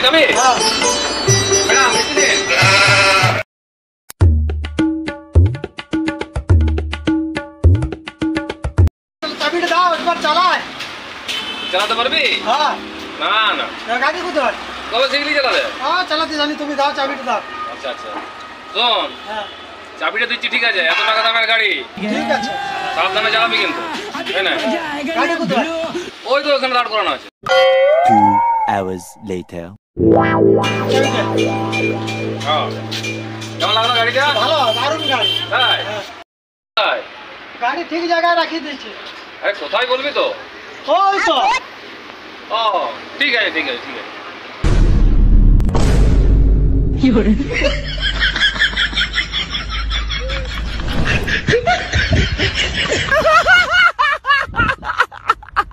মিষ্টি খাবি? ম্যাডাম মিষ্টি দিন। চাবিটা দাও, একবার চালায়। চালাতে পারবি? হ্যাঁ। না না, গাড়ি কোথায়? কবে শিখলি চালাতে? হ্যাঁ, চালাতে জানি, তুমি দাও চাবিটা দাও। আচ্ছা আচ্ছা, শোন হ্যাঁ, চাবিটা দিচ্ছি ঠিক আছে, এত টাকা দামের গাড়ি, ঠিক আছে। সাবধানে চালাবি কিন্তু। তাই না? গাড়ি কোথায়? ওই তো ওখানে দাঁড় করানো আছে। 2 hours later. চাবিটা। হ্যাঁ, কেমন লাগলো গাড়িটা? ভালো, দারুণ গাড়ি। তাই? হ্যাঁ, তাই? গাড়ি ঠিক জায়গায় রাখিয়ে দিয়েছে। আরে কোথায় বলবি তো? ওই তো। ও ঠিক আছে ঠিক আছে ঠিক আছে। কি